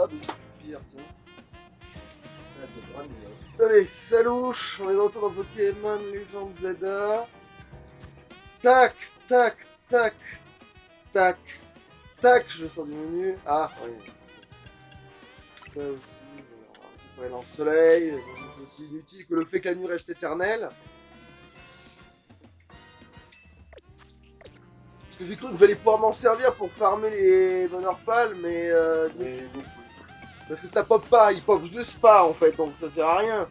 Ah, mais c'est pire, tiens. Allez, salouche, on est de retour dans Pokémon Legend Zelda. Tac, tac, tac, tac, tac, je sors du menu. Ah, oui. Ça aussi, on va récupérer l'ensoleil. C'est aussi inutile que le fait que la nuit reste éternelle. Parce que j'ai cru que j'allais pouvoir m'en servir pour farmer les bonheurs pâles, mais parce que ça pop pas, il pop juste pas en fait, donc ça sert à rien.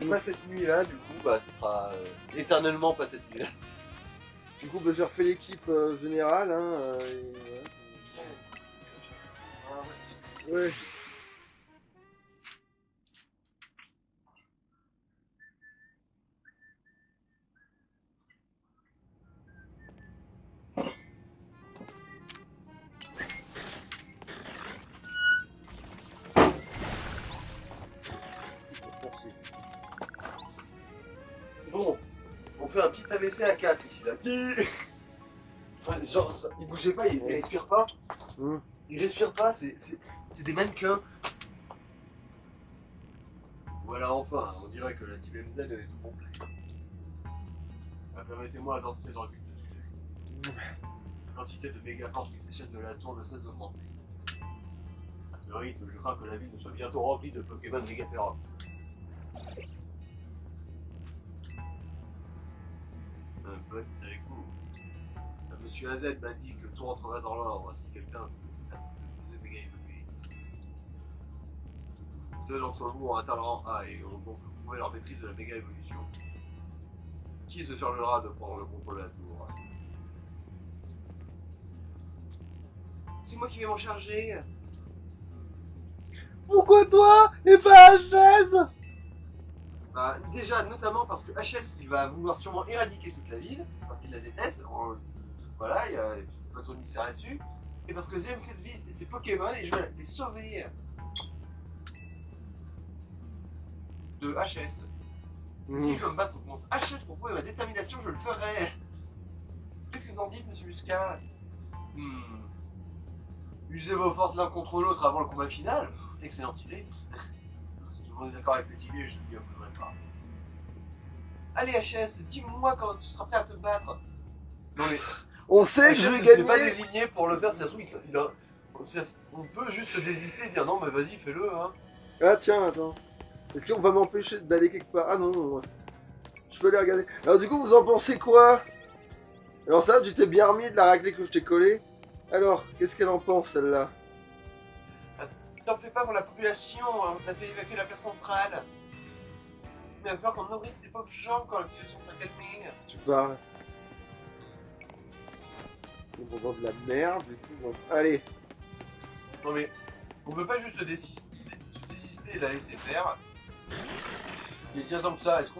Et pas cette nuit-là, du coup, bah, ce sera éternellement pas cette nuit-là. Du coup, bah, j'ai refait l'équipe générale, hein, et ouais. Merci. Bon, on fait un petit AVC à 4 ici, là. Ouais, genre, ça, il bougeait pas, il respire pas. Il respire pas, c'est des mannequins. Voilà, enfin, on dirait que la Team MZ est tout complet. Ah, permettez-moi d'entrer dans le vif du sujet. La quantité de méga force qui s'échappe de la tour ne cesse d'augmenter. À ce rythme, je crains que la ville ne soit bientôt remplie de Pokémon méga féroces. Un pote est avec vous. Monsieur AZ m'a dit que tout rentrerait dans l'ordre si quelqu'un faisait méga évoluer. Deux d'entre vous ont atteint le rang A et ont donc prouvé leur maîtrise de la méga évolution. Qui se chargera de prendre le contrôle de la tour? C'est moi qui vais m'en charger. Pourquoi toi et pas HS? Bah, déjà, notamment parce que HS il va vouloir sûrement éradiquer toute la ville, parce qu'il la déteste. Voilà, il y a pas trop de mystère là-dessus. Et parce que j'aime cette ville, c'est ses Pokémon et je vais les sauver de HS. Si je veux me battre contre HS pour prouver ma détermination, je le ferai. Qu'est-ce que vous en dites, monsieur Muscat? Usez vos forces l'un contre l'autre avant le combat final. Excellente idée. Si tout le monde est d'accord avec cette idée, je ne lui opposerai pas. Allez HS, dis-moi quand tu seras prêt à te battre. Non mais... On sait que je vais HS gagner. n'est pas désigné pour le faire, si ça se trouve, on peut juste se désister et dire non mais vas-y, fais-le hein. Ah tiens, attends. Est-ce qu'on va m'empêcher d'aller quelque part? Ah non, non, je peux aller regarder. Alors du coup, vous en pensez quoi? Alors ça, tu t'es bien remis de la raclée que je t'ai collée. Alors, qu'est-ce qu'elle en pense, celle-là? T'en fais pas pour la population, hein. T'as fait évacuer la place centrale. Mais il va falloir qu'on nourrisse ces pauvres gens quand la situation sera calmée. Tu parles. On vend de la merde, du coup, bon. Allez. Non mais, on peut pas juste se désister et la laisser faire. Et tiens tant que ça, est-ce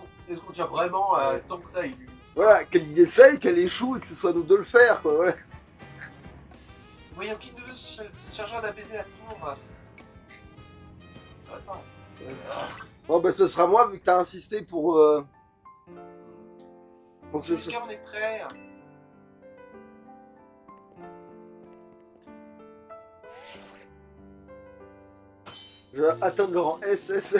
qu'on tient vraiment à tant que ça il lui... Voilà, qu'elle essaye, qu'elle échoue et que ce soit nous de le faire, quoi, ouais. Voyons qui ne se chargera d'apaiser la tour. Attends. Bon, bah ce sera moi, vu que t'as insisté pour que ce soit... On est prêt. Je vais atteindre le rang SS.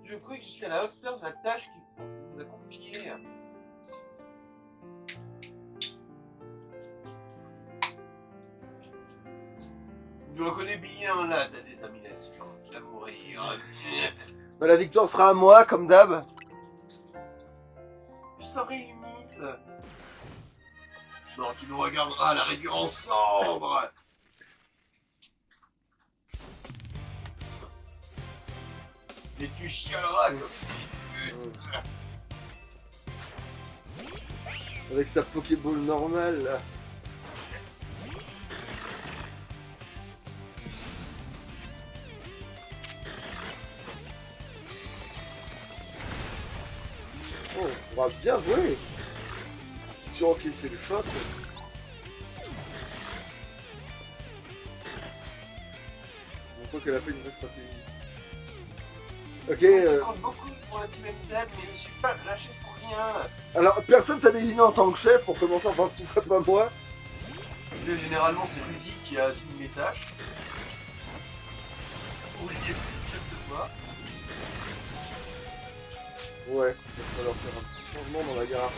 Je crois que je suis à la hauteur de la tâche qu'on nous a confiée. Je reconnais bien là ta détermination. Tu vas mourir. Bah, la victoire sera à moi, comme d'hab. Je serai Umis. Non, tu nous regarderas la réduire en cendres. Et tu chialeras comme Avec sa Pokéball normale, là. Oh, on pourra bien jouer. Tu as encaissé le shot. On voit qu'elle a fait une vraie stratégie. Ok, Je compte beaucoup pour la Team MZ, mais je ne suis pas lâché pour rien. alors personne t'a désigné en tant que chef pour commencer, enfin tout cas pas moi. Généralement, c'est Rudy qui a assigné mes tâches. Rudy est plus chef que toi. Ouais, il va falloir faire un petit changement dans la hiérarchie.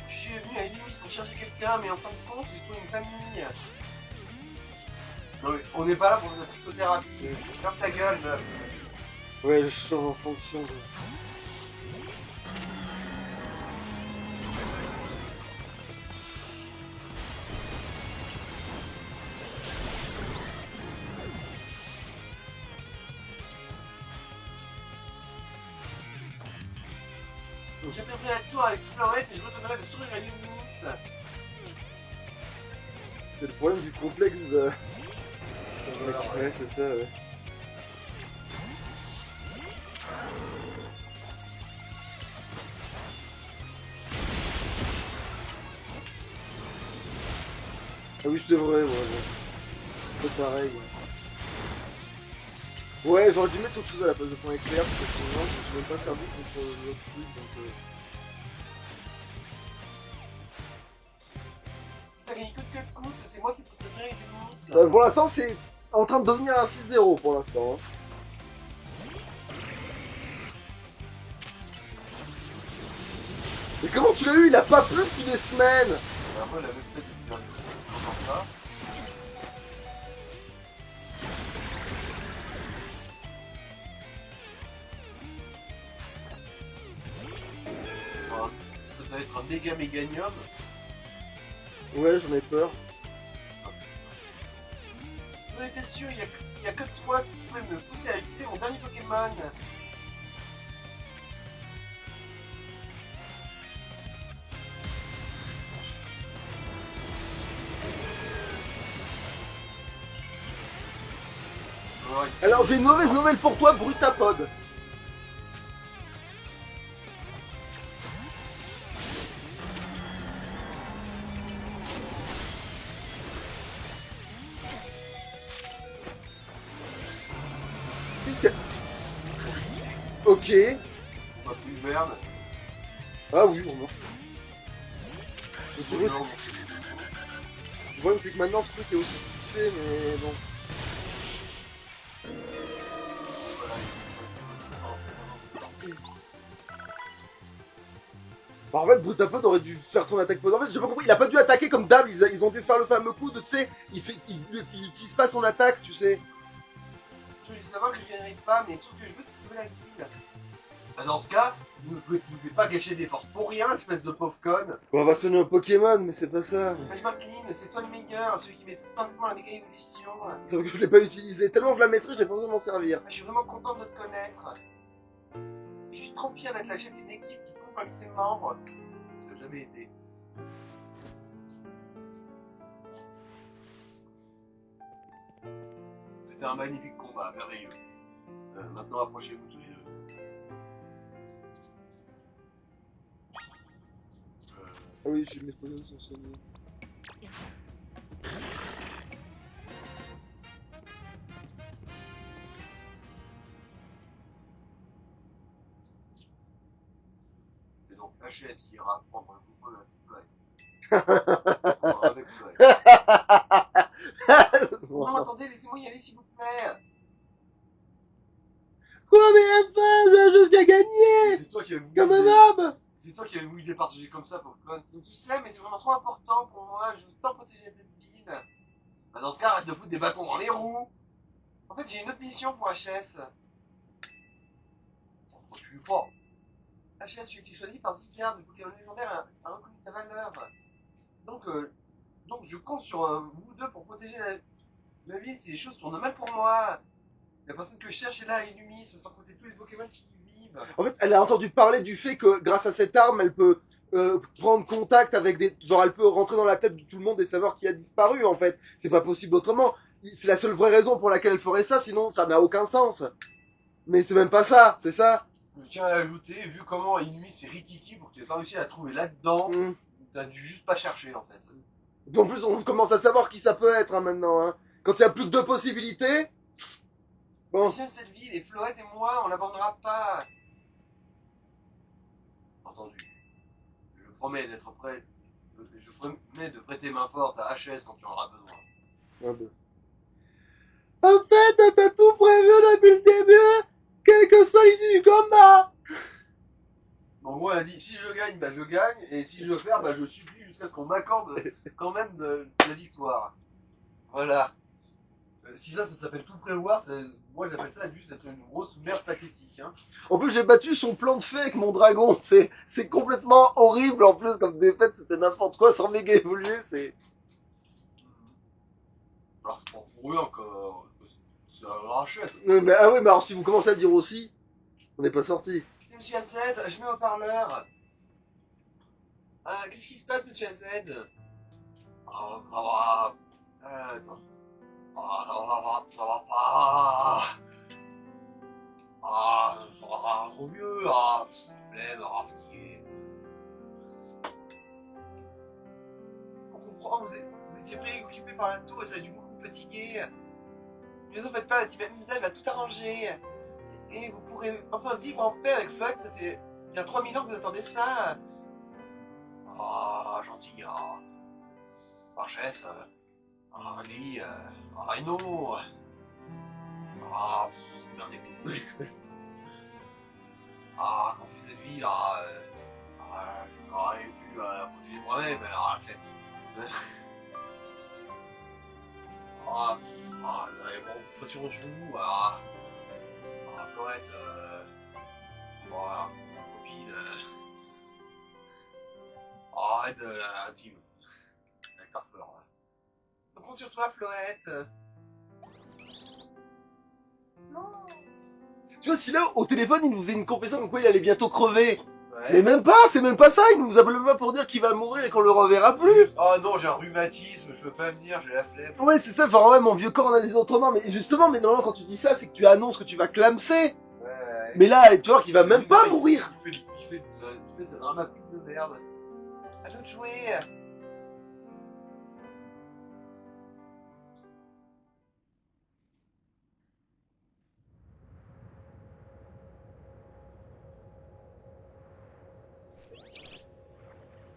Je suis venu à Illumis pour chercher quelqu'un, mais en fin de compte, j'ai trouvé une famille. Non, mais on n'est pas là pour de la psychothérapie. Ferme ta gueule, meuf. Ouais, je change en fonction de... J'ai perdu la tour avec Florette et je retournerai le sourire à Illumis. C'est le problème du complexe de... Voilà, Ouais, c'est ça, ouais. Ah oui, c'est vrai, ouais. C'est pareil. Ouais, j'aurais dû mettre autre chose à la place de point éclair, parce que sinon, je me suis même pas servi contre l'autre truc, donc... T'as gagné que de coups, c'est moi qui peux te faire Illumis. Pour l'instant, c'est en train de devenir un 6-0 pour l'instant. Hein. Mais comment tu l'as eu? Il a pas plu depuis des semaines. Et après, elle avait peut-être une version comme ça. Enfin, ça va être un méga méganium. Ouais, j'en ai peur. J'en étais sûr, il y a que toi qui pouvais me pousser à utiliser mon dernier Pokémon. Ouais. Alors, j'ai une mauvaise nouvelle pour toi, Brutapod. Puisque... Ok. On va plus merde. Ah oui, vraiment. Le Oh problème, non. c'est que maintenant, ce truc est aussi fait, mais bon. Bah, en fait, Brutapod aurait dû faire son attaque pause. En fait, j'ai pas compris, il a pas dû attaquer comme d'hab, ils ont dû faire le fameux coup de, tu sais, il utilise pas son attaque, tu sais. Je veux savoir que je gagnerai pas, mais tout ce que je veux, c'est sauver la ville. Bah, dans ce cas, vous ne pouvez pas gâcher des forces pour rien, espèce de pauvre conne. Bon, on va sonner un Pokémon, mais c'est pas ça. Je m'incline, c'est toi le meilleur, celui qui maîtrise parfaitement la méga évolution. C'est vrai que je l'ai pas utilisé. Tellement je la maîtrise, j'ai pas besoin de m'en servir. Je suis vraiment content de te connaître. Et je suis trop fier d'être la chef d'une équipe qui compte parmi ses membres. Je l'ai jamais été. C'était un magnifique combat, merveilleux. Maintenant, approchez-vous tous les deux. Ah oui, mes Pokémon sont soignés. C'est donc HS qui ira prendre le contrôle avec Black. Non, attendez, laissez-moi y aller s'il vous plaît. Quoi, mais enfin, c'est un jeu qui a gagné. C'est toi qui avais voulu. Comme un homme. C'est toi qui avais voulu départager comme ça, pauvre conne. Tu sais, mais c'est vraiment trop important pour moi. Je veux tant protéger cette ville. Bah, dans ce cas, arrête de foutre des bâtons dans les roues. En fait, j'ai une autre mission pour HS. Oh, tu veux pas. HS, tu as été choisi par Zigard, le Pokémon légendaire, a reconnu ta valeur. Donc je compte sur vous deux pour protéger la ville si les choses tournent mal pour moi. La personne que je cherche est là à Illumis, sans compter tous les Pokémon qui y vivent. En fait, elle a entendu parler du fait que grâce à cette arme, elle peut prendre contact avec des... Genre, elle peut rentrer dans la tête de tout le monde et savoir qui a disparu, en fait. C'est pas possible autrement. C'est la seule vraie raison pour laquelle elle ferait ça, sinon ça n'a aucun sens. Mais c'est même pas ça, c'est ça. je tiens à ajouter, vu comment Inui c'est rikiki pour que tu aies pas réussi à la trouver là-dedans, t'as dû juste pas chercher en fait. En plus, on commence à savoir qui ça peut être hein, maintenant. Hein. Quand il y a plus que deux possibilités. Bon. J'aime cette ville et Floette et moi, on l'abandonnera pas. Entendu. Je promets d'être prêt. Je promets de prêter main forte à HS quand tu en auras besoin. Ah ben. En fait, t'as tout prévu depuis le début, quelle que soit l'issue du combat. En gros, elle a dit si je gagne, bah je gagne, et si je perds, bah je supplie jusqu'à ce qu'on m'accorde quand même de la victoire. Voilà. Si ça s'appelle tout prévoir, moi j'appelle ça juste être une grosse merde pathétique. Hein. En plus, j'ai battu son plan de fée avec mon dragon. C'est complètement horrible en plus comme défaite, c'était n'importe quoi sans méga évoluer. C'est. Alors c'est pour eux encore. C'est un rachet. Mais, ah oui, mais alors si vous commencez à dire aussi, on n'est pas sorti. C'est Monsieur AZ, je mets au parleur. Qu'est-ce qui se passe, Monsieur AZ? Ah, ça va. Attends. Ah, ça va pas. Ça va trop vieux. Flemme, fatigué. On comprend, vous étiez préoccupé par la tour et ça a dû beaucoup vous fatiguer. Ne vous en faites pas, la team MZ va tout arranger. Et vous pourrez enfin vivre en paix avec Floyd, ça fait bien 3000 ans que vous attendez ça. Gentil, Marchès, Lee, Rhino. Bien dégoûté. Confus cette vie, là. J'aurais pu profiter de moi-même, alors la flemme. J'avais beaucoup de pression sur vous, Florette, voilà, copine, arrête la team, avec ta fleur, là. On compte sur toi, Florette. Non. Tu vois, si là, au téléphone, il nous faisait une confession comme quoi il allait bientôt crever. Ouais. Mais même pas, c'est même pas ça, il nous appelle pas pour dire qu'il va mourir et qu'on le reverra plus. Oh non, j'ai un rhumatisme, je peux pas venir, j'ai la flemme. Ouais, c'est ça, enfin ouais, mon vieux corps en a des autrement, mais justement, mais normalement quand tu dis ça, c'est que tu annonces que tu vas clamser. Ouais. Mais là, tu vois qu'il va même pas mourir. Il fait cette drama de merde. À nous de jouer.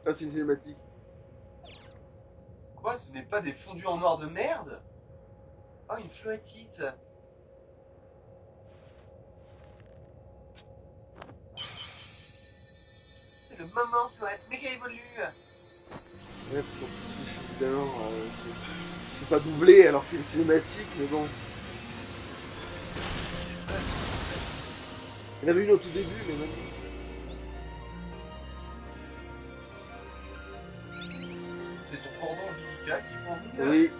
Ah, c'est une cinématique. Quoi, ce n'est pas des fondus en or de merde? Oh, une flottite. C'est le moment, Floette, méga évolue. Ouais, parce qu'en plus, évidemment, c'est pas doublé alors que c'est une cinématique, mais bon. Il y en avait une au tout début, mais même. C'est son cordon ombilical qui prend. Oui.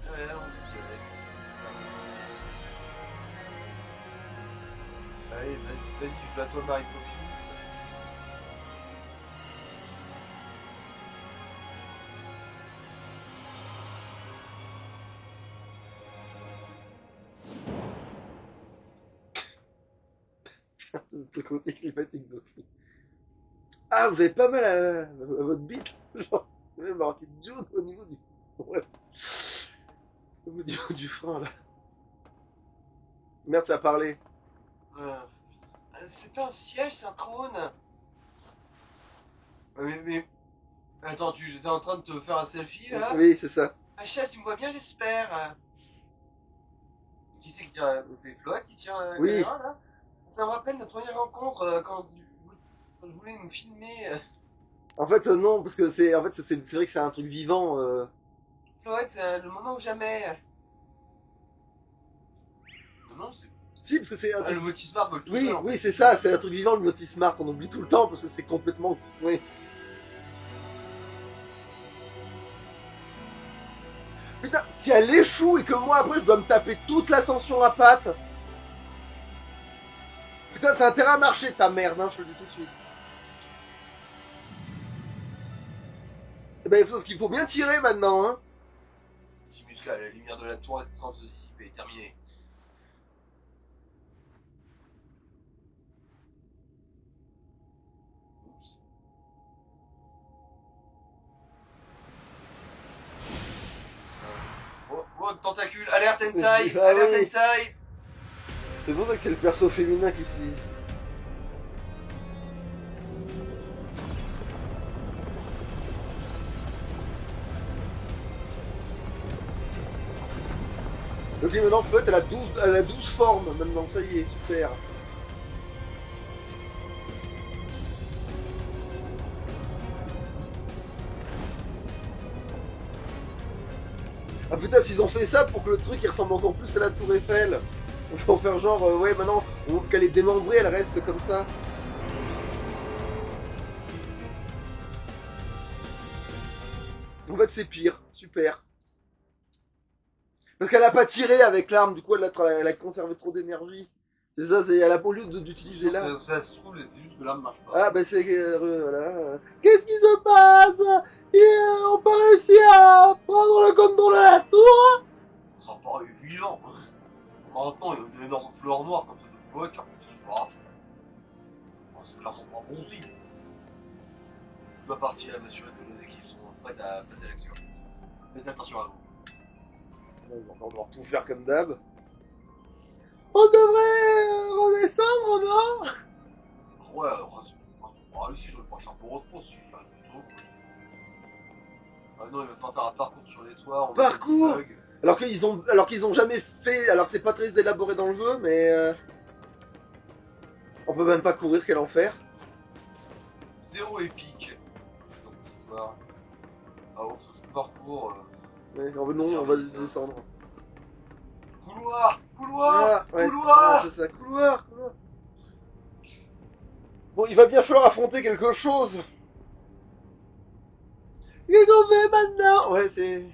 Ouais, allons-y, allez, vas-y, je joue à toi, Mary Poppins. Ce côté climatique de fou. Ah, vous avez pas mal à votre bite. Genre, vous avez marqué Jude au niveau du. Ouais. Au niveau du frein là. Merde, ça a parlé. C'est pas un siège, c'est un trône. Mais... Attends, tu étais en train de te faire un selfie là? Oui, c'est ça. HS, tu me vois bien, j'espère. Qui c'est qui tient? C'est Floyd qui tient la Oui. caméra là? Ça me rappelle notre première rencontre quand je voulais nous filmer. En fait, non, parce que c'est vrai que c'est un truc vivant. Floyd, c'est le moment ou jamais. Non, c'est. Si, parce que c'est un Le truc. Motismart vole tout Oui, seul. oui, c'est ça, c'est un truc vivant le Naughty Smart. On oublie tout le temps parce que c'est complètement. Oui. Putain, si elle échoue et que moi après je dois me taper toute l'ascension à pattes. Putain, c'est un terrain à marcher ta merde, hein, je te le dis tout de suite. Eh ben, sauf qu'il faut bien tirer maintenant, hein. si musclé, la lumière de la tour semble se dissiper. Terminé. Oups. Oh, tentacule, alerte hentai, Ah alerte oui. hentai. C'est pour ça que c'est le perso féminin qui s'y... Ok, maintenant en fait elle a 12 formes maintenant, ça y est, super. Ah putain, s'ils ont fait ça pour que le truc il ressemble encore plus à la tour Eiffel. Pour faire genre, ouais maintenant, qu'elle est démembrée, elle reste comme ça. En fait c'est pire, super. Parce qu'elle a pas tiré avec l'arme, du coup elle a conservé trop d'énergie. C'est ça, elle a au lieu d'utiliser l'arme. Ça se trouve, c'est juste que l'arme marche pas. Ah bah c'est voilà. Qu'est-ce qui se passe? On pas réussi à prendre le contrôle de la tour. Ça paraît évident. Maintenant, il y a une énorme fleur noire comme ça de flotte qui a poussé sur la tour. C'est clairement pas bon signe. Je dois partir à m'assurer que nos équipes sont prêtes à passer à l'action. Faites attention à vous. On va devoir tout faire comme d'hab. On devrait redescendre, non? Ouais, ici je vais pas chercher pour repos, si rien du tout. Ah non, il va falloir faire un parcours sur les toits. Parcours? Alors qu'ils ont jamais fait, alors que c'est pas très élaboré dans le jeu, mais on peut même pas courir, quel enfer. Zéro épique dans cette histoire. Alors, ce parcours. Ouais, non, on va descendre. Couloir! Couloir! Ah, ouais, Couloir! c'est ça, couloir. Bon, il va bien falloir affronter quelque chose. Qu'est-ce qu'on fait maintenant? Ouais, c'est...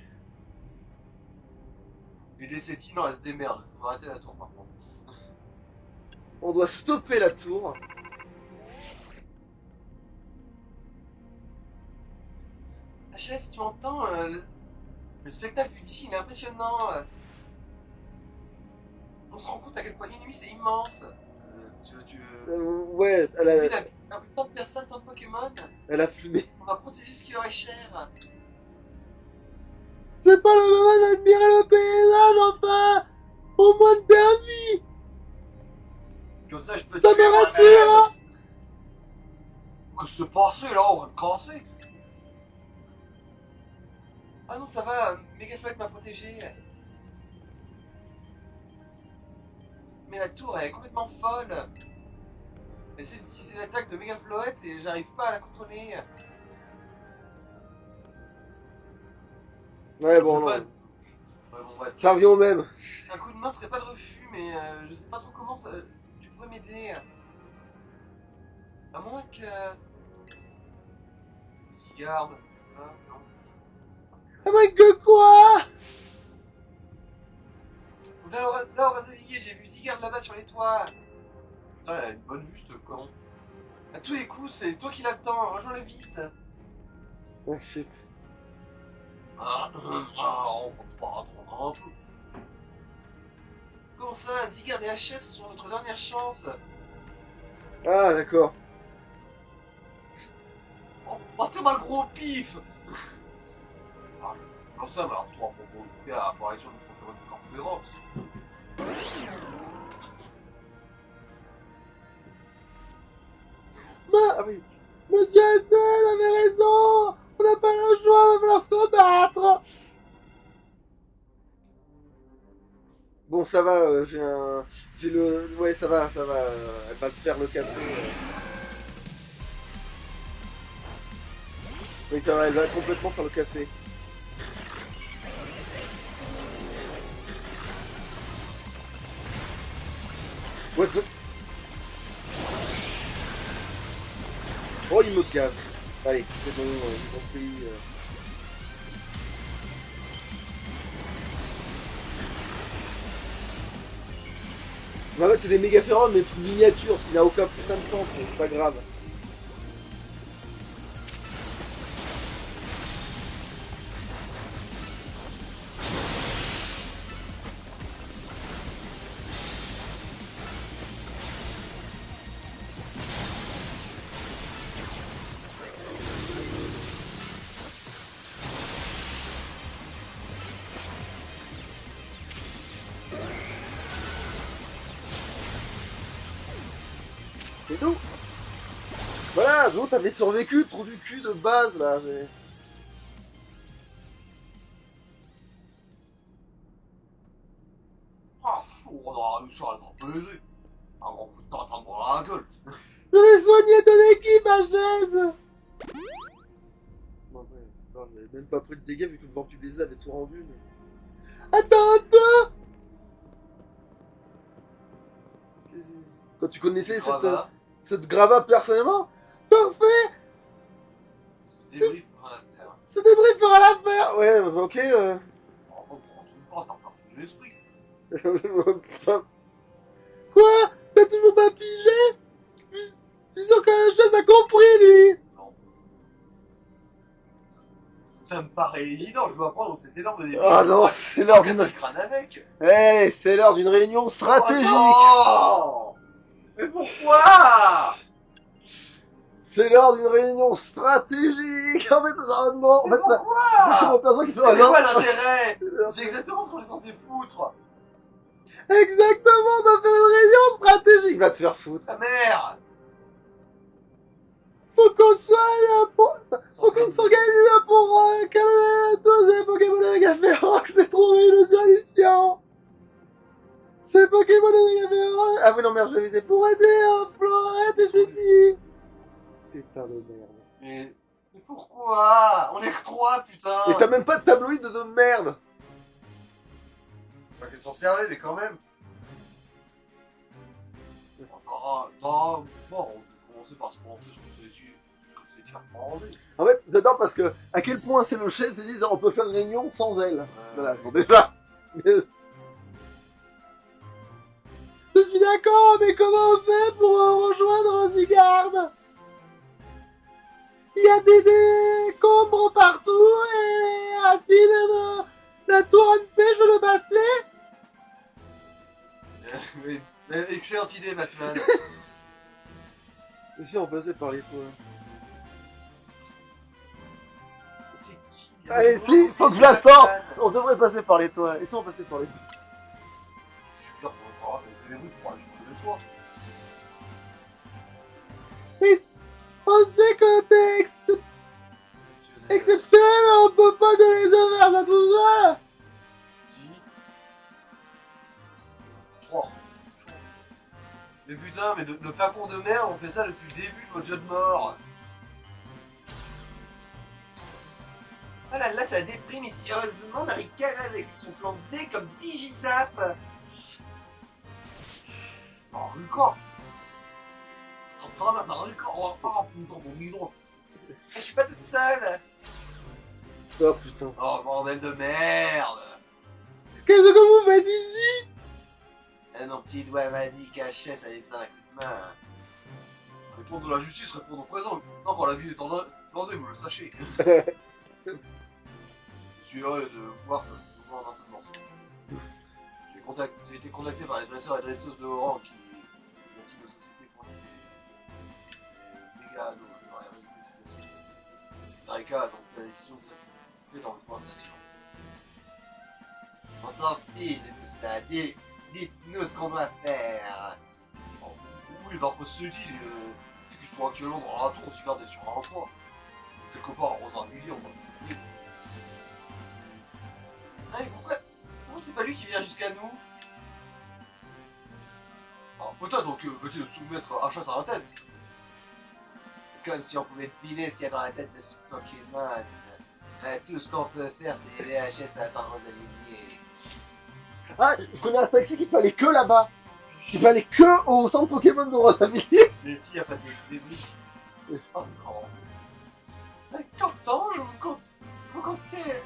Les décétines, elles se démerdent. Faut arrêter la tour par contre. On doit stopper la tour. HS, tu entends le spectacle d'ici, il est impressionnant. On se rend compte à quel point l'ennemi c'est immense. Ouais, Avec tant de personnes, tant de Pokémon, elle a fumé. on va protéger ce qui leur est cher. C'est pas le moment d'admirer le paysage, enfin. Au moins de permis. Comme ça, je peux Ça tuer me moi-même. rassure. Que se passer là, on va me casser. Ah non, ça va, Megafloid m'a protégé. Mais la tour elle est complètement folle. J'essaie d'utiliser l'attaque de Megafloid et j'arrive pas à la contrôler. Ouais, bon, non. Ouais, bon, ouais. Ça revient au même. Un coup de main serait pas de refus, mais je sais pas trop comment ça... tu pourrais m'aider. À moins que... Cigarde, ça, non. Ah mais que quoi? Là, au Razaviguier, j'ai vu Zigarde là-bas sur les toits. Putain, elle a une bonne vue, ce con. À tous les coups, c'est toi qui l'attends, rejoins-le vite. Oh shit. On va pouvoir attendre un peu. Comment ça, Zigarde et HS sont notre dernière chance. Ah d'accord. Oh, battez-moi le gros pif. Comme ça, mais alors toi, pour provoquer à l'apparition de Pokémon de Corphérox. Ah oui. Monsieur SL avait raison. On n'a pas le choix, il va falloir se battre. Bon, ça va, j'ai le... Ouais, ça va, elle va faire le café. Oui, ça va, elle va complètement faire le café. What the... Oh, il me gave. Allez, c'est bon, ils ont pris... En fait, c'est des méga phérons, mais plus miniatures, ce qui n'a aucun putain de sens, mais c'est pas grave. Et nous voilà, nous t'avais survécu, trou du cul de base là. Mais... Ah, fou, on aura réussi à les empaiser. Un grand coup de tartane dans la gueule. Je vais soigner ton équipe, ma chaise. Bon, ouais, non, j'avais même pas pris de dégâts vu que le vampire baiser avait tout rendu. Mais... Attends un peu. Quand tu connaissais cette grava personnellement, parfait. Débris pour la terre. Ce débris fera l'affaire. Ouais, bah, ok. Enfin, pour une porte, t'as perdu l'esprit. Quoi? T'as toujours pas pigé? Je suis sûr que la chaise a compris, lui. Non. Ça me paraît évident, je dois apprendre cet énorme débris. Ah non, c'est l'heure d'une... le crâne avec. Hey, c'est l'heure d'une réunion stratégique. Oh non. Mais pourquoi? C'est l'heure d'une réunion stratégique. En fait, généralement, en Mais fait, pourquoi? c'est mon personnage qui fait Mais un c'est quoi non. l'intérêt? C'est exactement ce qu'on est censé foutre. Exactement, on doit faire une réunion stratégique. Va te faire foutre. Ta mère. Faut qu'on soit pour... Faut qu'on s'organise pour calmer tous ces Pokémon de Mega Férox et trouver une solution. Ces Pokémon de Mega Férox... Ah oui, non, merde, je visais pour aider Florette et City. Putain de merde. Mais pourquoi? On est que 3, putain. Et t'as même pas de tabloïd de merde. Pas qu'elle s'en servait, mais quand même. Non, bon, on peut commencer par se pencher sur ce que c'est faire prendre. En fait, j'adore parce que à quel point c'est le chef se disent on peut faire une réunion sans elle. Voilà, bon déjà. Je suis d'accord, mais comment on fait pour rejoindre Zygarde? Il y a des décombres partout et Racine de la tour pêche le basset. Excellente idée, Batman. Et si on passait par les toits? C'est qui? Allez, si, faut que je la sorte. On devrait passer par les toits. Et si on passait par les toits? Je suis sûr qu'on fera des rues pour aller sur le toit. Mais on sait que t'es exceptionnel, mais on peut pas donner les vers à tout seul. Si. 3. Mais putain, mais le flacon de merde, on fait ça depuis le début de votre jeu de mort. Ah là là, ça déprime ici. Heureusement, on a ricane avec son plan de dé comme Digizap. Oh, Rucor. Quand ça va maintenant, Rucor. Oh putain, mon mignon. Je suis pas toute seule. Oh putain. Oh, bordel de merde. Qu'est-ce que vous faites ici? Mon petit doigt m'a dit qu'HS avait besoin d'un coup de main. Répondre de la justice, répondre au présent. Non, quand la vie est en danger, vous le sachez. Je suis heureux de voir dans cette mort. J'ai été contacté par les dresseurs et dresseuses de Oran qui ont une société fournit des dégâts à l'eau dans la réalité de situation. Narika a donc la décision de s'affronter dans le point station. On s'en fiche de tout ça. Dites-nous ce qu'on doit faire. Oh, oui, d'après ce dit, qu'ils sont actuellement dans la tour, aussi gardés sur un toit. Quelque part, dans un million. Ah, et pourquoi c'est pas lui qui vient jusqu'à nous? Alors peut-être que veut-il soumettre Achas à la tête. Comme si on pouvait deviner ce qu'il y a dans la tête de ce Pokémon. Tout ce qu'on peut faire, c'est aider Achas à atteindre aux alignés. Ah, je connais un taxi qui peut aller que là-bas. Qui peut aller que au centre Pokémon de Rosaville. Mais s'il n'y a pas de débris. Oh non. Mais quand vous comptez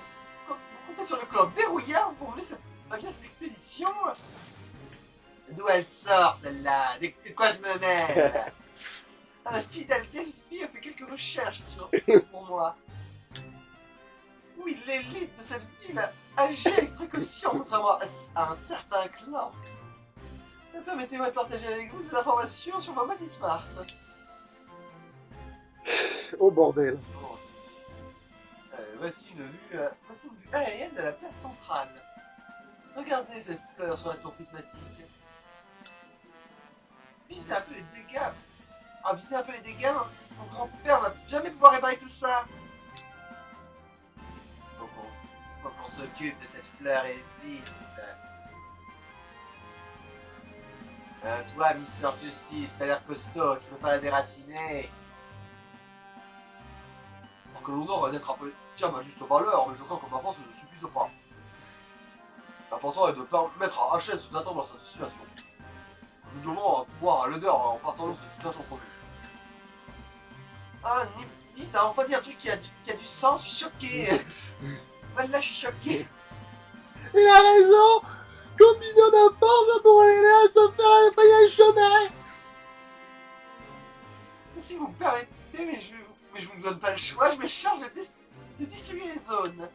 sur le clan dérouillard pour mener cette expédition? D'où elle sort celle-là? De quoi je me mêle? La fidèle Delphi a fait quelques recherches pour moi. Oui, l'élite de cette ville a agi avec précaution, contrairement à un certain clan. Permettez-moi de partager avec vous ces informations sur ma Body Smart. Oh bordel. Bon. Voici une vue aérienne de la place centrale. Regardez cette fleur sur la tour prismatique. Visez un peu les dégâts viser un peu les dégâts, mon grand-père va jamais pouvoir réparer tout ça. Faut qu'on s'occupe de cette fleur et vite. Toi, Mister Justice, t'as l'air costaud, tu peux pas la déraciner. Alors que l'honneur d'être un peu tient ma juste valeur, mais je crois que ma force ne suffise pas. L'important est de permettre à HS de t'attendre dans cette situation. Nous devons pouvoir à l'odeur en partant de cette tâche entrevue. Ah, Nibby, ça a enfin dit un truc qui a du sens, je suis choqué. Voilà, je suis choqué. Il a raison. Combinons nos forces pour l'aider à se faire frayer le chemin. Si vous me permettez, mais je vous donne pas le choix, je me charge de distribuer les zones.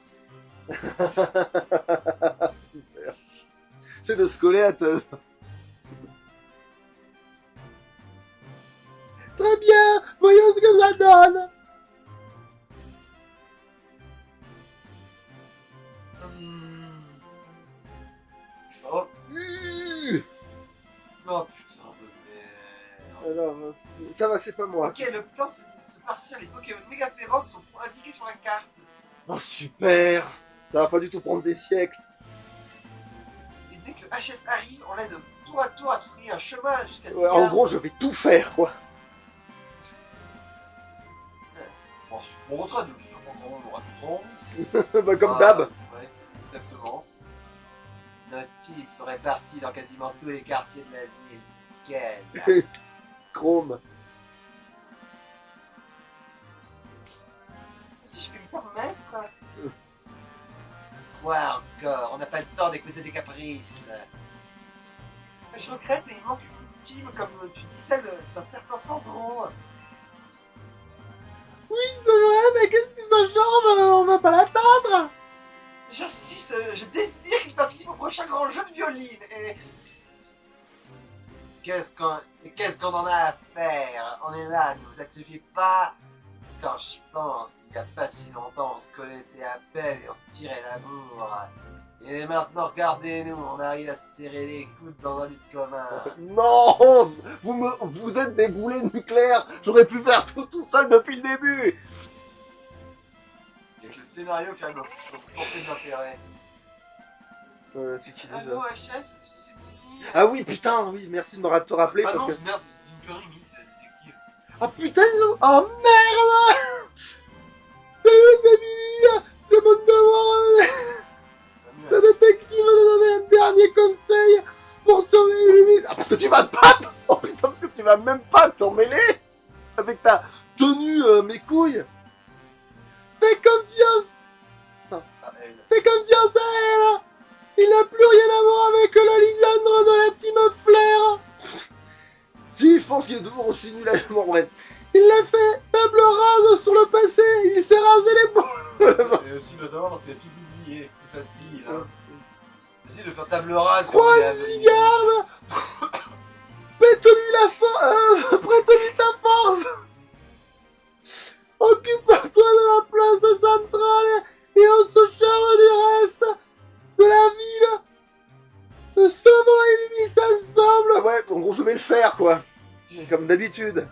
Super. C'est de se coller à te... Très bien, voyons ce que ça donne. Oh, Mmh. oh putain de merde. Alors, ça va, c'est pas moi. Ok, le plan c'est de se farcir les Pokémon méga férox sont indiqués sur la carte. Oh super. Ça va pas du tout prendre des siècles. Et dès que le HS arrive, on l'aide tour à tour à se frayer un chemin jusqu'à Ouais, en gros, je vais tout faire, quoi. Bon, on retraite, je sais pas comment on aura tout son. Bah, comme d'hab. Ouais, exactement. Notre team serait parti dans quasiment tous les quartiers de la ville. Nickel. Chrome. Si je puis me permettre. Quoi encore? On n'a pas le temps d'écouter des caprices. Je regrette, mais il manque une team, comme tu dis, celle d'un certain Sandro. Oui, c'est vrai, mais qu'est-ce que ça change? On va pas l'atteindre. J'insiste, je désire qu'il participe au prochain grand jeu de violine et... Qu'est-ce qu'on en a à faire? On est là, nous, ça ne suffit pas. Quand je pense qu'il n'y a pas si longtemps, on se connaissait à peine et on se tirait l'amour. Et maintenant, regardez-nous, on arrive à se serrer les coudes dans un but commun. Non, vous êtes des boulets nucléaires. J'aurais pu faire tout seul depuis le début. Il y a que le scénario qui a notre portée d'intérêt. C'est qui Allô, déjà? HS, c'est Mimi. Ah oui, putain, oui, merci de me te rappeler Ah parce non, que... merde, c'est une connerie, Mimi, c'est la détective. Ah putain, oh merde. Salut, c'est Billy. C'est mon devoir. La détective m'a donné un dernier conseil pour sauver Illumis. Ah, parce que tu vas pas... Oh putain, parce que tu vas même pas t'en mêler avec ta tenue, mes couilles. Fais confiance. Ah, elle. Fais confiance à elle. Il n'a plus rien à voir avec le Lysandre de la team Flair. Si, je pense qu'il est toujours aussi nul à bon, bref. Il l'a fait table rase sur le passé. Il s'est rasé les boules. Et aussi notamment parce qu'il a tout oublié, c'est facile. Hein. C'est facile de faire table rase. Croisigarde. Prête-lui la force. Prête-lui ta force. Occupe-toi de la place centrale et on se charge du reste de la ville. Sauvons et Illumis ensemble. Ouais, en gros, je vais le faire, quoi. Comme d'habitude.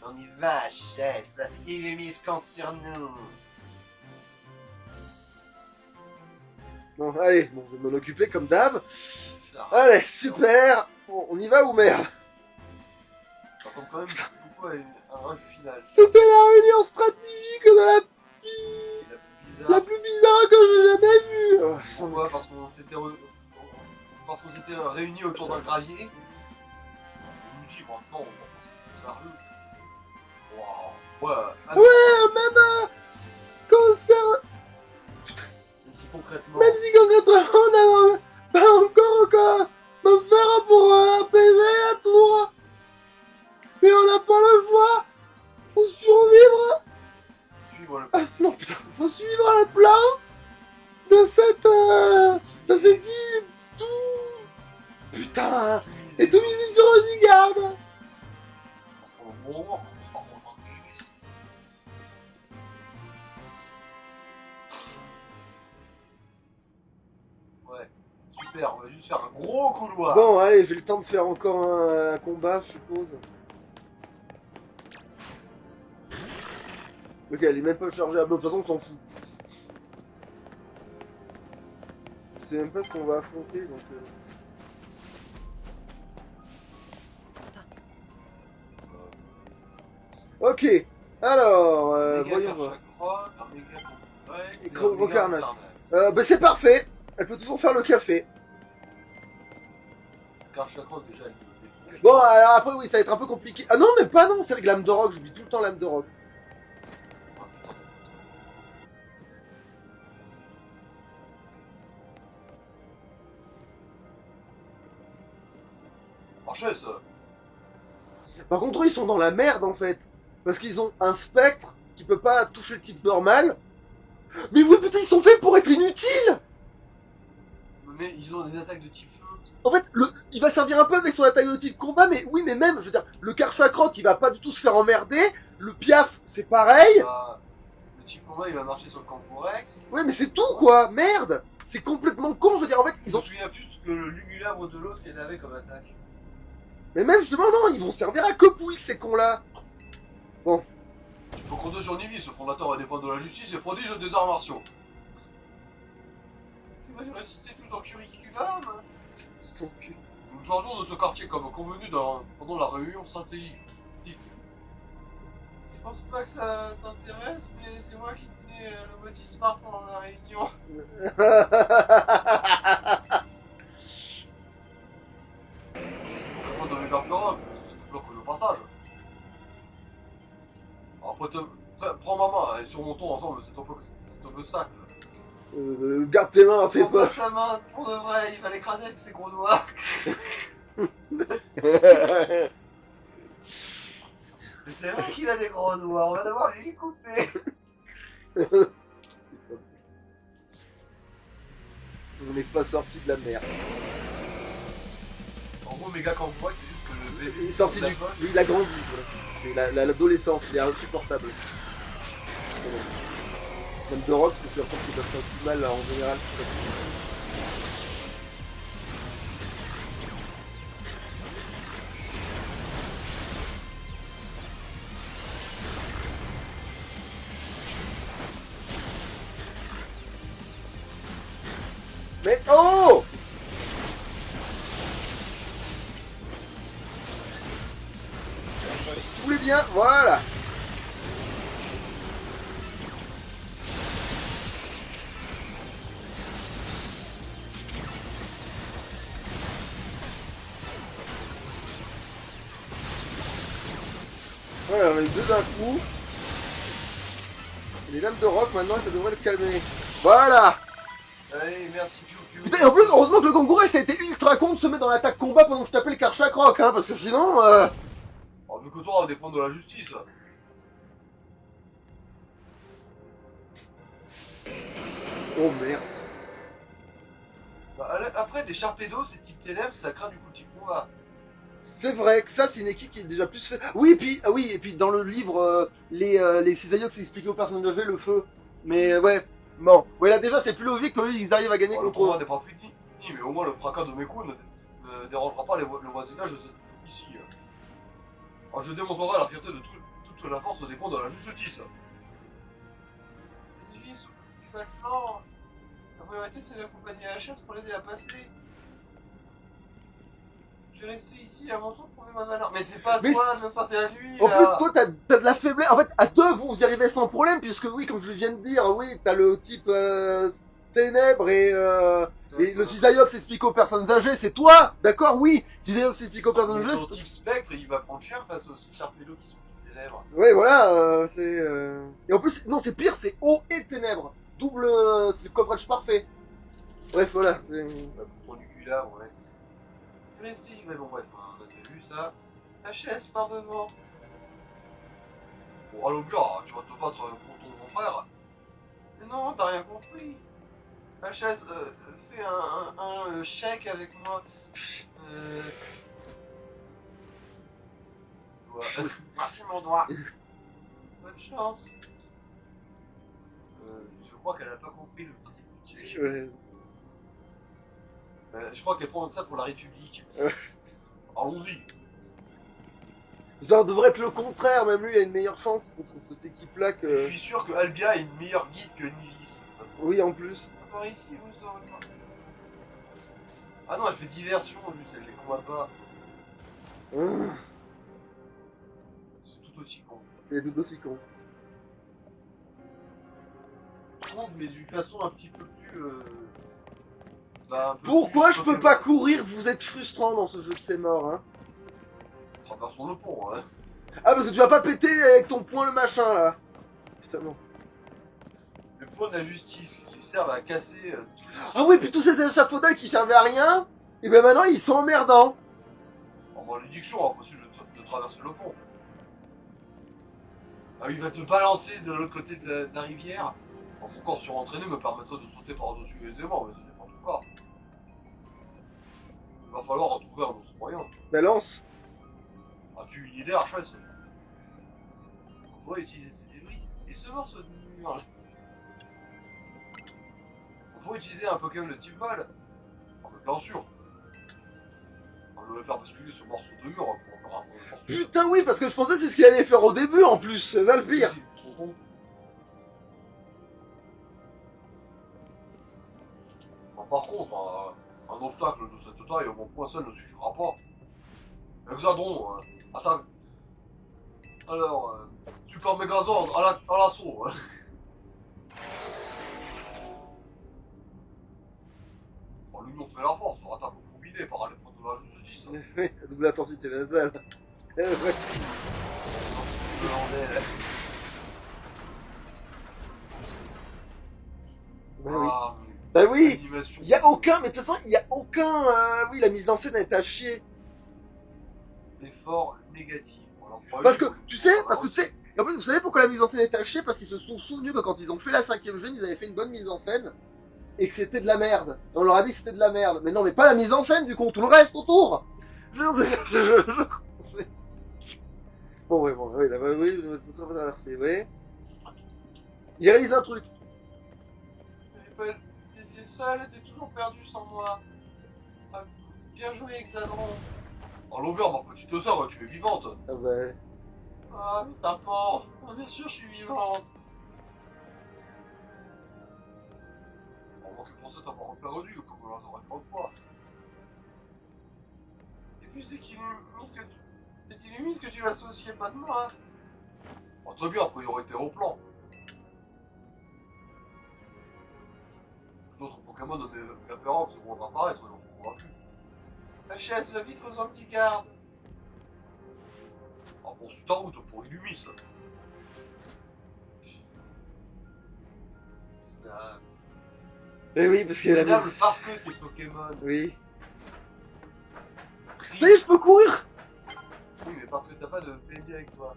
On y va, HS. Illumis compte sur nous. Bon, allez, bon, je vais m'en occuper comme d'hab. Ça Allez, super. Bon, on y va ou merde? ressemble quand même beaucoup à un rush final. C'était la réunion stratégique de la C'est la plus la bizarre. plus bizarre que j'ai jamais vue. Oh, Pourquoi? Parce qu'on s'était réunis autour d'un gravier. On nous dit maintenant, on va se faire le. Waouh. Ouais. Ah, Ouais, même concert... même si concrètement. Même si concrètement on n'a pas encore quoi me faire pour apaiser la tour. Mais on n'a pas le choix. Faut survivre. Suivre le Ah, non putain, faut suivre le plan de cette île tout... Putain. Et tout misé sur Osigarde. Ouais, super, on va juste faire un gros couloir. Bon, allez, j'ai le temps de faire encore un combat, je suppose. Ok, elle est même pas chargée à bloc, de toute façon on s'en fout. Je sais même pas ce qu'on va affronter donc. Ok, alors, voyons voir. Un méga complexe Et et un gros méga carnage. carnage. Bah c'est parfait, elle peut toujours faire le café. Car chakra déjà elle me défonce. Bon, alors après, oui, ça va être un peu compliqué. Ah non, mais pas non, c'est vrai que l'âme de rock, j'oublie tout le temps l'âme de rock. Ah, putain, c'est marché ça. Par contre, eux, ils sont dans la merde en fait. Parce qu'ils ont un spectre qui peut pas toucher le type normal. Mais oui, putain, ils sont faits pour être inutiles! Mais ils ont des attaques de type feu. En fait, il va servir un peu avec son attaque de type combat, mais oui, mais même, je veux dire, le Karchakroc, il va pas du tout se faire emmerder. Le Piaf, c'est pareil. Bah, le type combat il va marcher sur le Camporex. Ouais, mais c'est tout quoi, merde! C'est complètement con, je veux dire, en fait, Je ils me ont. souviens plus que le Lugulabre de l'autre il avait comme attaque. Mais même, justement, non, ils vont servir à que pouille ces cons-là. Tu peux compter sur Nivis, le fondateur et dépend de la justice et prodige des arts martiaux. Tu vas lui réciter tout ton curriculum. C'est son cul. Nous changeons de ce quartier comme convenu pendant la réunion stratégique. Je pense pas que ça t'intéresse, mais c'est moi qui tenais le motif smart pendant la réunion. On de méga flora, tu bloques le passage. Après, prends ma main et surmontons ensemble cet obstacle. Garde tes mains dans tes Prends pas poches. sa main, pour de vrai, il va l'écraser avec ses gros doigts. Mais c'est vrai qu'il a des gros doigts, on va devoir lui couper. On n'est pas sorti de la merde. En gros, méga campois, c'est juste que le bébé. Il est sorti la du. poche. Il a grandi, quoi. C'est l'adolescence, il est insupportable. Même de rock, parce que c'est un truc qui passe pas plus mal en général. Mais oh! Vous voulez bien, voilà. Voilà, on a eu deux d'un coup. Les lames de rock, maintenant, ça devrait le calmer. Voilà! Allez, merci Piu Piu. Putain, et en plus, heureusement que le Kangourou, ça a été ultra con de se mettre dans l'attaque combat pendant que je tapais le Karchak Rock, hein, parce que sinon, Oh, vu que toi, on va dépendre de la justice. Oh merde. Bah, après, des Sharpedo, c'est type ténèbres, ça craint du coup le type combat. C'est vrai que ça, c'est une équipe qui est déjà plus fait. Oui, et puis, ah oui, et puis dans le livre, les Cisaillocs expliquaient aux personnes âgées le feu. Mais ouais, bon. Ouais, là déjà, c'est plus logique qu'eux, ils arrivent à gagner Bon, le combat contre. n'est pas fini, mais au moins le fracas de mes coups ne dérangera pas le voisinage ici. Alors, je démontrerai la fierté de toute la force dépend de la justice. Divis, tu vas le flanc. La priorité, c'est d'accompagner la chasse pour l'aider à passer. Je vais rester ici à mon tour pour prouver ma valeur. Mais c'est pas à Mais toi de me passer à lui. En là. plus, toi, t'as de la faiblesse. En fait, à deux, vous y arrivez sans problème, puisque oui, comme je viens de dire, oui, t'as le type ténèbres et le Cisaillox explique aux personnes âgées, c'est toi, d'accord, oui. Cisaillox explique aux personnes Mais âgées. ton type spectre, il va prendre cher face aux Sharpedo qui sont toutes des lèvres. Ouais, voilà, c'est. Et en plus, non, c'est pire, c'est eau et ténèbres. Double, c'est le coverage parfait. Bref, voilà. Bah, pour ton Lugula, on va être. Prestige, mais bon, bref, on a déjà vu ça. La chaise par devant. Bon, allô, bien, tu vas te battre contre ton frère. Mais non, t'as rien compris. La chaise, fais un chèque avec moi. Doigt. Merci mon doigt. Bonne chance. Je crois qu'elle a pas compris le principe du chèque. Ouais. Je crois qu'elle prend ça pour la République. Ouais. Allons-y. Ça devrait être le contraire, même lui il a une meilleure chance contre cette équipe-là Je que... suis sûr que Albia a une meilleure guide que Nivis. De toute façon. Oui, en plus. Par ici, vous saurez pas. Ah non, elle fait diversion, juste, elle les combat pas. Ah, C'est tout aussi con. il est tout aussi con. Con, mais d'une façon un petit peu plus. Bah, un peu Pourquoi plus je peux pas courir? Vous êtes frustrant dans ce jeu de c'est mort, hein. Traversons le pont, hein. Ah, parce que tu vas pas péter avec ton poing le machin, là. Putain, non. Le point de la justice qui servent à casser tout. Ah oui, puis tous ces échafaudages qui servaient à rien, et ben maintenant ils sont emmerdants. En malédiction, impossible de traverser le pont. Ah, il va te balancer de l'autre côté de la rivière. Alors, mon corps surentraîné me permettrait de sauter par-dessus aisément, mais ce n'est pas ton cas. Il va falloir retrouver un autre moyen. Balance. As-tu une idée, Archès? On pourrait utiliser ces débris et ce morceau de mur. On pourrait utiliser un Pokémon de type Val. Ah, mais bien sûr. On va le faire basculer ce morceau de mur pour en faire un point de fortune. Putain, oui, parce que je pensais que c'est ce qu'il allait faire au début en plus, c'est ça le pire. Trop con. Bon, par contre, un obstacle de cette taille, mon point seul ne suffira pas. Hexadron, attaque. Alors, Super Megazord à l'assaut. Bon, l'union fait la force, attaque combinée par l'épreuve de la justice. Oui, double intensité nasale. Ouais. Bah oui. Ah, Bah oui. l'animation. Y a aucun, mais de toute façon, y a aucun. Oui, la mise en scène est à chier. Effort négatif. Alors, Parce que, tu sais, en plus, vous savez pourquoi la mise en scène est à chier? Parce qu'ils se sont souvenus que quand ils ont fait la 5ème gêne, ils avaient fait une bonne mise en scène et que c'était de la merde. Et on leur a dit que c'était de la merde. Mais non, mais pas la mise en scène, du coup, tout le reste autour. Bon, ouais, bon, oui, là, oui, je vais traverser, oui. Il réalise un truc. T'es seul, t'es toujours perdu sans moi. Ah, bien joué, Hexadron. Oh, l'auberge, par quoi tu te sers, tu es vivante. Ah bah. Ah, mais t'as pas. Ah, bien sûr, je suis vivante. Oh, moi, je pensais t'avoir perdu, comme on l'a dit une fois. Et puis, c'est Illumise que tu l'associais pas de moi. Oh, très bien, après, il aurait été au plan. D'autres Pokémon de mes références vont apparaître, j'en suis convaincu. HS, va vite aux anti-gardes. Ah, poursuis ta route pour Illumis. Eh oui, parce qu'elle a mis. Parce que c'est Pokémon. Oui. Triste. Ça y est, je peux courir. Oui, mais parce que t'as pas de PNJ avec toi.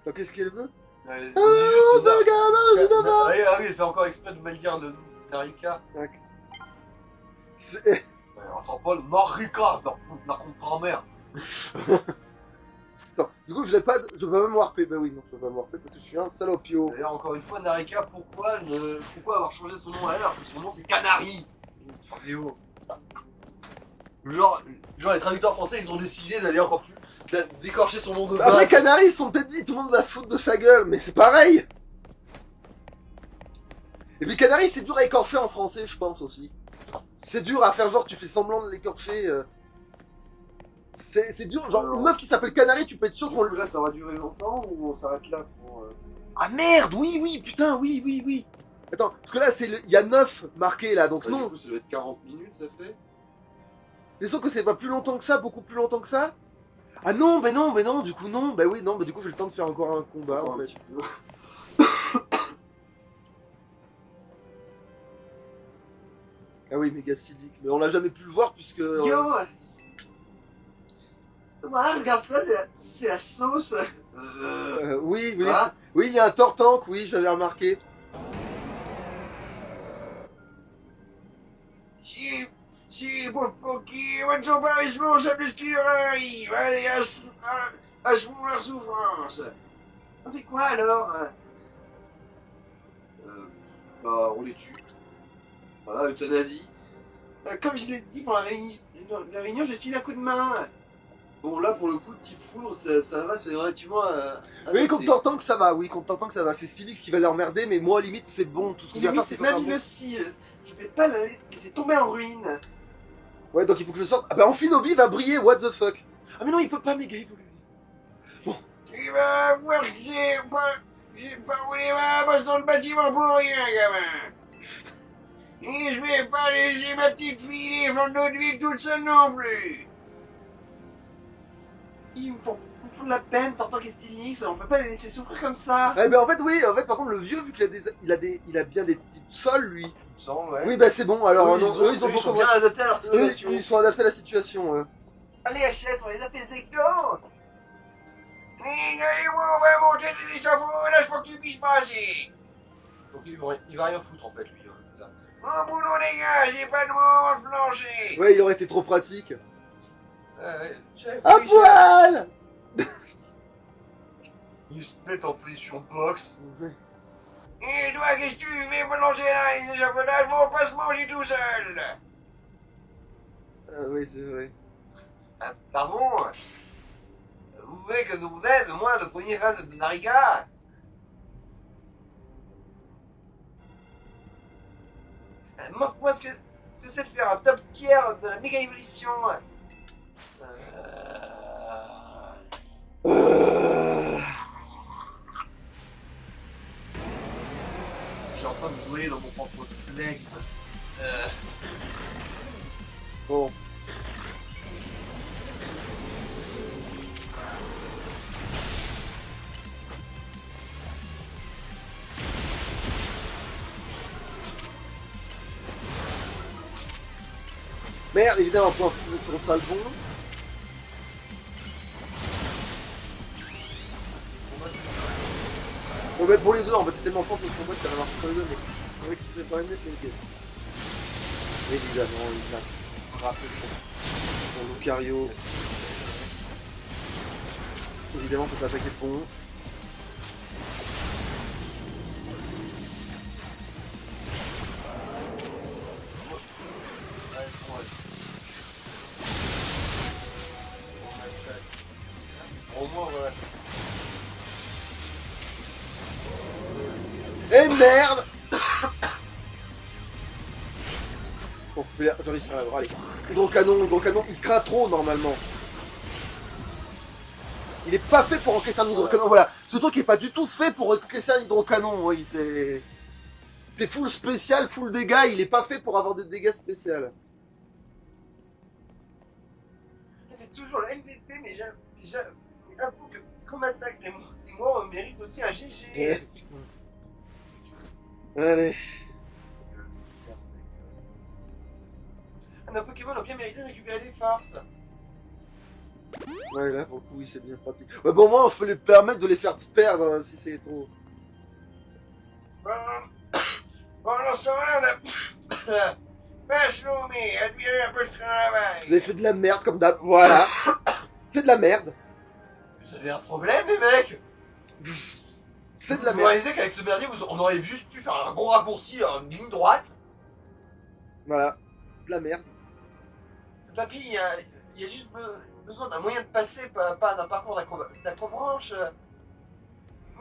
Donc, qu'est-ce qu'elle veut? Ouais, Ah, ah oui, elle fait encore exprès de mal dire le Narika. C'est- Ouais, on s'en parle Narika, la contre-mère. Attends, du coup, je peux pas me warper. Bah oui, non, je peux pas me warper parce que je suis un salopio. D'ailleurs, encore une fois, Narika, pourquoi avoir changé son nom à elle alors que son nom c'est Canary? Léo. Genre, les traducteurs français, ils ont décidé d'aller encore plus. D'écorcher son nom de base. Après, Canaries, ils sont peut-être dit, tout le monde va se foutre de sa gueule, mais c'est pareil. Et puis, Canaries, c'est dur à écorcher en français, je pense aussi. C'est dur à faire genre, tu fais semblant de l'écorcher. C'est dur, genre, Alors. une meuf qui s'appelle Canary, tu peux être sûr qu'on Là, ça va durer longtemps ou on s'arrête là pour. Ah merde, oui, putain, oui. Attends, parce que là, il y a 9 marqués là, donc Ouais, non. Du coup, ça doit être 40 minutes, ça fait. T'es sûr que c'est pas plus longtemps que ça, beaucoup plus longtemps que ça? Ah non, mais non, du coup non, bah oui, non, bah du coup j'ai le temps de faire encore un combat en fait. Ah oui, Megastylix, mais on l'a jamais pu le voir puisque... Yo Ouais, regarde ça, c'est la sauce. oui, Ah. oui, il y a un Tortank, oui, j'avais remarqué. Si, pauvre Pokémon, son parissement, ça plus qu'il leur arrive. Allez, achevons leur souffrance. On fait quoi alors? Bah, on les tue. Voilà, euthanasie. Comme je l'ai dit pour la réunion, j'ai tiré un coup de main. Bon, là, pour le coup, type foudre, ça va, c'est relativement. Oui, adapté. contre Tortank ça va, oui, contre Tortank ça va. C'est Stylix qui va l'emmerder, mais moi, limite, c'est bon. Tout ce que j'ai à faire, Limite, c'est c'est faire ma un ville bon. aussi. Je vais pas la laisser tomber en ruine. Ouais, donc il faut que je sorte. Ah bah, Amphinobi va briller, what the fuck. Ah, mais non, il peut pas méga évoluer. Tu vas voir que j'ai pas roulé ma bosse dans le bâtiment pour rien, gamin. Et je vais pas laisser ma petite fille vivre notre vie toute seule non plus. Ils me font de la peine, t'entends qu'est Stylix, on peut pas les laisser souffrir comme ça. Ouais, mais en fait, oui, en fait, par contre, le vieux, vu qu'il a il a bien des types sols, lui. Il me semble, ouais. Oui, bah, c'est bon, alors, non, eux, ils ont eux, beaucoup. sont bien adaptés à leur Eux, situation. ils sont adaptés à la situation. Allez, HS, on les apaise, go. Les gars, on va monter des échafaudages pour que tu piches pas assez. Donc il va rien foutre en fait, lui. Là. Bon boulot, les gars, j'ai pas de moment de flancher. Ouais, il aurait été trop pratique. Chef, À oui, chef. poil. Il se met en position boxe. Ouais. Et toi, qu'est-ce que tu fais pour lancer là? Les échafaudages vont pas se manger tout seul. Ah, oui, c'est vrai. Ah, pardon? Vous voulez que je vous aide, moi, le premier fan de Narika? Moi, ce que c'est de faire un top tier de la méga évolution. Je suis en train de jouer dans mon propre flegme. Bon. Merde, évidemment, point fou, on pas le bon. On va être pour les deux, en fait, c'est tellement fort que le combat ça va marcher pour les deux, mais c'est vrai que si c'est pas une net, c'est une caisse. Évidemment, il a frappé son Lucario. Évidemment, on peut pas attaquer le pont. Au moins, ouais. Eh merde. Bon, j'ai réussi à l'avoir, allez. Hydrocanon, il craint trop normalement. Il est pas fait pour encaisser un hydrocanon, voilà. Ce truc est pas du tout fait pour encaisser un hydrocanon, oui, c'est... C'est full spécial, full dégâts, il est pas fait pour avoir des dégâts spéciaux. C'est toujours le MVP, mais j'avoue que comme un sac, les morts méritent aussi un GG. Allez. Nos Pokémon ont bien mérité de récupérer des forces. Ouais, là, pour le coup, oui, c'est bien pratique. Ouais, bon, moi, on peut les permettre de les faire perdre si c'est trop. Bon, dans ce temps-là, on a... Vachement, mais admirez un peu le travail. Vous avez fait de la merde comme d'hab, voilà. C'est de la merde. Vous avez un problème, les mecs? C'est de la Vous merde. réalisez qu'avec ce merdier, on aurait juste pu faire un gros raccourci, une ligne droite? Voilà. De la merde. Papy, il y a juste besoin d'un moyen de passer, pas d'un parcours d'acrobranche.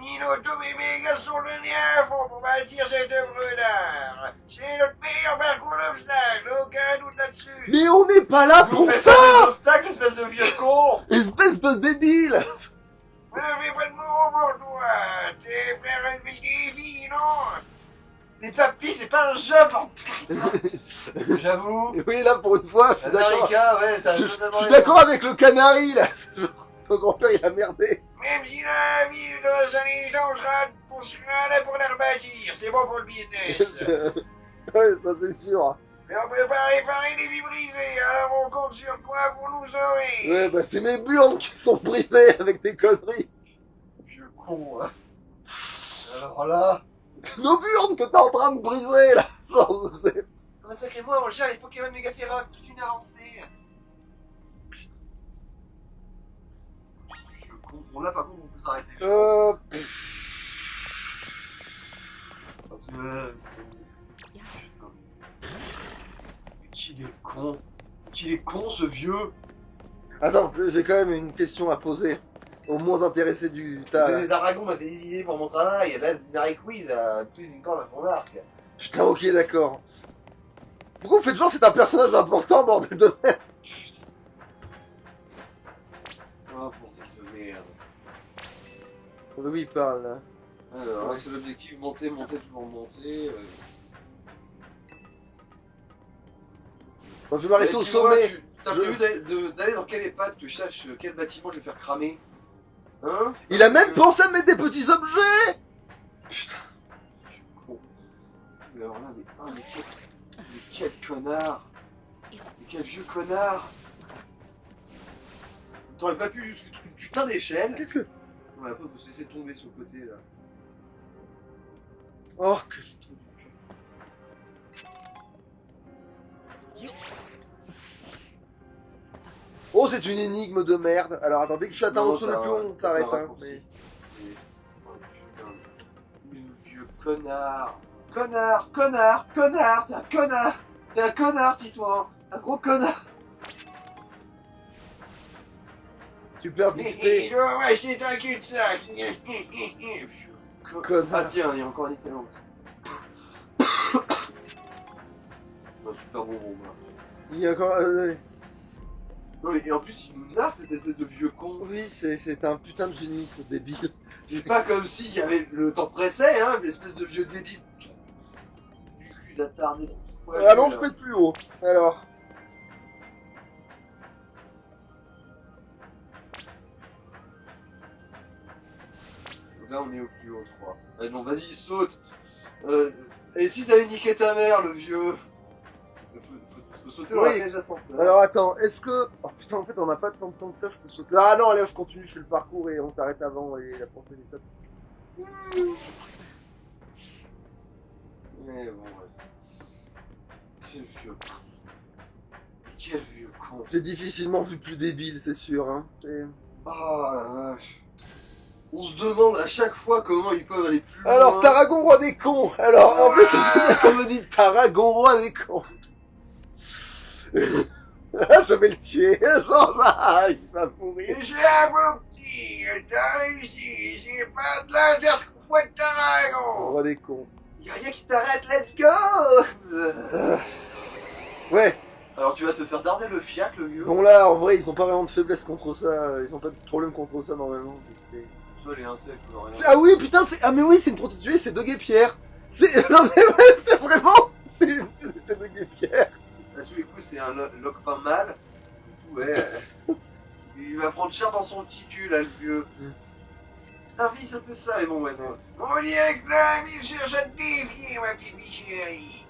Nino, tous mes mégas sont le à fond pour bâtir cette œuvre d'art. C'est notre meilleur parcours d'obstacles, aucun doute là-dessus. Mais on n'est pas là Vous pour faites ça. pas des obstacles, espèce de vieux con. Espèce de débile. Vous n'avez pas de mots pour toi. T'es faire un défi, non? Mais papy, c'est pas un jeu, par putain. J'avoue. Oui, là, pour une fois, je suis d'accord. Narika, ouais, t'as Je totalement suis raison. d'accord avec le canari, là. Ton grand-père, il a merdé. Même si la ville de Saint-Légion, on sera là pour la rebâtir. C'est bon pour le business. Ouais, ça c'est sûr. Mais on peut pas réparer des vies brisées, alors on compte sur toi pour nous sauver. Ouais, bah c'est mes burnes qui sont brisées avec tes conneries. Vieux con, hein. Alors là... C'est nos burnes que t'es en train de briser, là. Genre, c'est... Oh, sacré-moi, on gère les Pokémon méga féroces, toute une avancée. Vieux con, on l'a pas con, on peut s'arrêter. je pense. Parce que... Qui est con? Qui est con, ce vieux? Attends, j'ai quand même une question à poser. Au moins intéressé du tas. D'Aragon m'a fait des idées pour mon travail, là, Harry Quiz a plus une corde à son arc. Putain, ok, d'accord. Pourquoi vous faites genre c'est un personnage important, bordel de merde? Oh, pour cette merde. De où il parle là? Alors, là, c'est l'objectif, monter, monter, toujours monter. Bon, je vais m'arrêter Mais au dis-moi, sommet. T'as prévu d'aller dans quel EHPAD que je sache quel bâtiment je vais faire cramer? Hein? Il a même pensé à me mettre des petits objets. Putain. Je suis con. Mais alors là, mais quel connard! Mais quel vieux connard! T'aurais pas pu juste foutre une putain d'échelle? Qu'est-ce que... Ouais, après, faut se laisser tomber sur le côté là. Oh, que j'ai trop du cul. Oh, c'est une énigme de merde. Alors, attends, dès que je suis atteint Non, au-dessous le ça- pion, on ça s'arrête, va hein. raccourci. Mais... Oh putain. Le vieux connard. Connard, connard, connard, t'es un connard. T'es un connard, Titouan. Un gros connard. Super dicté. Ouais, c'est un cul-de-sac. Connard. Ah tiens, il y a encore un italien. Un super bon bon. Il y a encore... Non mais et en plus il nous narre cette espèce de vieux con. Oui, c'est un putain de génie, ce débile. C'est pas comme s'il y avait le temps pressait, hein, une espèce de vieux débile. Du cul d'attardé. Ouais, Ah non, lui, je là. pète plus haut. Alors... Donc là on est au plus haut je crois. Allez bon vas-y saute. Et si t'avais niqué ta mère le vieux. Faut sauter dans Oui. la cage d'ascenseur. Alors attends, est-ce que... Oh putain, en fait on n'a pas tant de temps que ça, je peux sauter... Ah non, allez, je continue, je fais le parcours et on s'arrête avant et la prochaine étape. Mais bon ouais. Quel vieux con. Quel vieux con. J'ai difficilement vu plus débile, c'est sûr, hein. Oh la vache. On se demande à chaque fois comment ils peuvent aller plus loin. Alors, Tarragon, roi des cons. Alors, en plus, on me dit Tarragon, roi des cons. Je vais le tuer. Genre, ah, il va mourir. J'ai un beau petit, t'as réussi, c'est pas de la terre fois de Tarragon. Roi des cons. Y'a rien qui t'arrête, let's go. Ouais. Alors tu vas te faire darder le fiac, le vieux. Bon là, en vrai, ils ont pas vraiment de faiblesse contre ça. Ils ont pas de problème contre ça normalement. Soit les insectes, ou rien. Ah oui, putain, c'est... Ah mais oui, c'est une prostituée, c'est Doguet Pierre. C'est... Non mais ouais, c'est vraiment... C'est Doguet Pierre. À tous les coups, c'est un lock pas mal. Ouais. Il va prendre cher dans son petit cul, là, le vieux. Ah oui, c'est un peu ça, mais bon, ouais. On dirait que la ville cherche à te défier, ma petite chérie.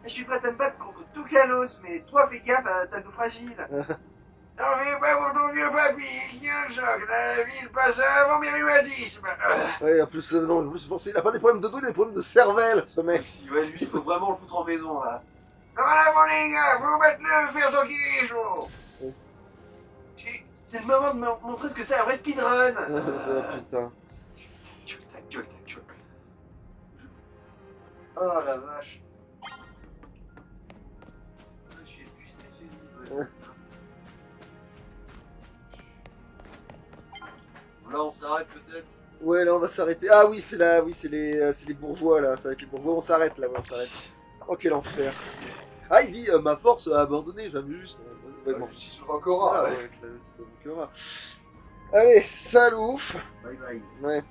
Je suis prête à me battre contre tout Kalos, mais toi, fais gaffe à ta dos fragile. Non, mais pas pour ton vieux papy, il y a un choc, la ville passe avant mes rhumatismes. Ouais, en plus, non, en plus, je pense qu'il a pas des problèmes de dos, il a des problèmes de cervelle, ce mec. Si, ouais, lui, il faut vraiment le foutre en maison, là. Voilà, mon les gars, faut mettre le faire tant qu'il est chaud. Oh. C'est le moment de me montrer ce que c'est un vrai speedrun. Putain. Ta gueule. Oh la vache. Je suis épuisé, c'est ça. Là, on s'arrête peut-être. Ouais, là, on va s'arrêter. Ah oui, c'est là, oui, c'est les bourgeois, là. Ça va être les bourgeois, on s'arrête, là, ouais, on s'arrête. Oh, quel enfer. Ah, il dit, ma force a abandonné, j'aime juste. La justice sauf encore. Ah, ouais, avec la justice Ankara. Allez, salut. Bye bye. Ouais.